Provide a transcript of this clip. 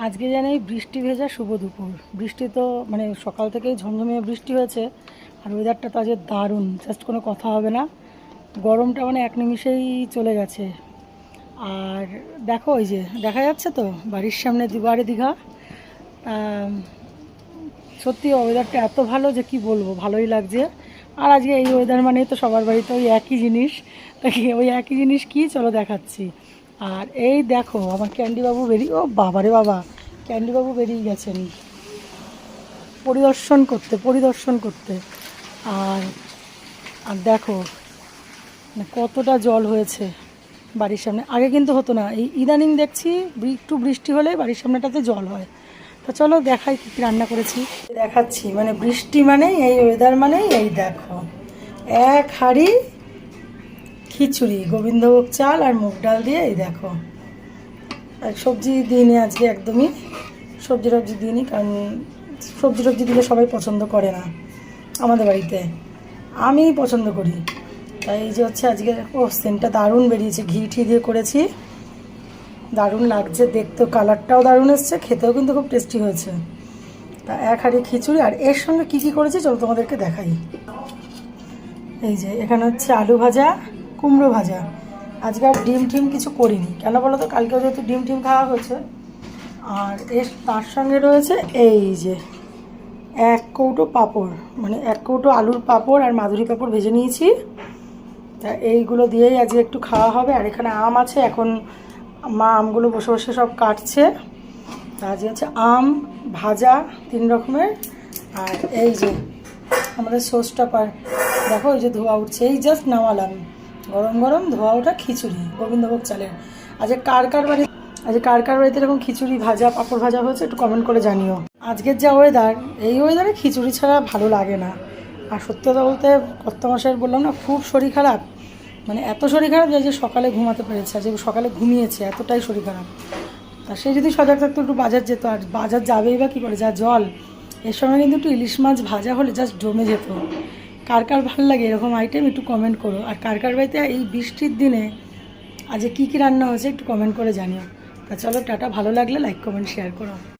আজকে জানি বৃষ্টি ভেজা শুভ দুপুর। বৃষ্টি তো মানে সকাল থেকেই ঝমঝমিয়ে বৃষ্টি হয়েছে। আর ওয়েদারটা তো আজকে দারুণ, জাস্ট কোনো কথা হবে না। গরমটা মানে এক নিমিষেই চলে গেছে। আর দেখো, ওই যে দেখা যাচ্ছে তো বাড়ির সামনে দুবারে দীঘা। আম, সত্যি ওয়েদারটা এত ভালো যে কি বলবো, ভালোই লাগছে। আর আজকে এই ওয়েদার মানেই তো সবার বাড়িতে ওই একই জিনিস। তা ওই একই জিনিস কি, চলো দেখাচ্ছি। আর এই দেখো আমার ক্যান্ডিবাবু বেরিয়ে, ও বাবারে বাবা, ক্যান্ডিবাবু বেরিয়ে গেছেন পরিদর্শন করতে। আর আর দেখো মানে কতটা জল হয়েছে বাড়ির সামনে। আগে কিন্তু হতো না, এই ইদানিং দেখছি একটু বৃষ্টি হলে বাড়ির সামনেটাতে জল হয়। তা চলো দেখাই কী কী রান্না করেছি, দেখাচ্ছি। মানে বৃষ্টি মানে এই ওয়েদার মানে এই দেখো, এক হাঁড়ি খিচুড়ি, গোবিন্দভোগ চাল আর মুগ ডাল দিয়ে। এই দেখো, আর সবজি দিইনি আজকে, একদমই সবজি টবজি দিইনি, কারণ সবজি টবজি দিলে সবাই পছন্দ করে না আমাদের বাড়িতে, আমি পছন্দ করি। তাই এই যে হচ্ছে আজকে, ও সেন্টটা দারুণ বেরিয়েছে, ঘি ঠি দিয়ে করেছি, দারুণ লাগছে দেখতে, কালারটাও দারুণ এসছে, খেতেও কিন্তু খুব টেস্টি হয়েছে। তা এক হাঁড়ি খিচুড়ি, আর এর সঙ্গে কী কী করেছি চলো তোমাদেরকে দেখাই। এই যে এখানে হচ্ছে আলু ভাজা, কুমড়ো ভাজা। আজকে আর ডিম টিম কিছু করিনি, কেন বলো তো, কালকেও যেহেতু ডিম টিম খাওয়া হয়েছে। আর এর তার সঙ্গে রয়েছে এই যে এক কৌটো পাঁপড়, মানে এক কৌটো আলুর পাঁপড় আর মাধুরী পাঁপড় ভেজে নিয়েছি। তা এইগুলো দিয়েই আজকে একটু খাওয়া হবে। আর এখানে আম আছে, এখন মা আমগুলো বসে বসে সব কাটছে। তা আজকে হচ্ছে আম ভাজা 3 রকমের। আর এই যে আমাদের সোসটা দেখো, এই যে ধোয়া উঠছে, এই জাস্ট নামালাম, গরম গরম ধোয়া ওঠা খিচুড়ি গোবিন্দভোগ চালের। আজকে কার কার বাড়িতে এরকম খিচুড়ি ভাজা পাঁপড় ভাজা হয়েছে একটু কমেন্ট করে জানিও। আজকের যা ওয়েদার, এই ওয়েদারে খিচুড়ি ছাড়া ভালো লাগে না। আর সত্যি কথা বলতে কর্তামশাইয়ের বললাম না, খুব শরীর খারাপ, মানে এত শরীর খারাপ যে সকালে ঘুমাতে পেরেছে, আজকে সকালে ঘুমিয়েছে, এতটাই শরীর খারাপ। তা সে যদি সজাগ থাকতো একটু বাজার যেত, আর বাজার যাবেই বা কী করে, যা জল। এর সময় কিন্তু একটু ইলিশ মাছ ভাজা হলে জাস্ট জমে যেত। কার কার ভালো লাগে এরকম আইটেম একটু কমেন্ট করো। আর কার কার বাড়িতে এই বৃষ্টির দিনে আজকে কী কী রান্না হয়েছে একটু কমেন্ট করে জানিও। তা চলো টাটা, ভালো লাগলে লাইক কমেন্ট শেয়ার করো।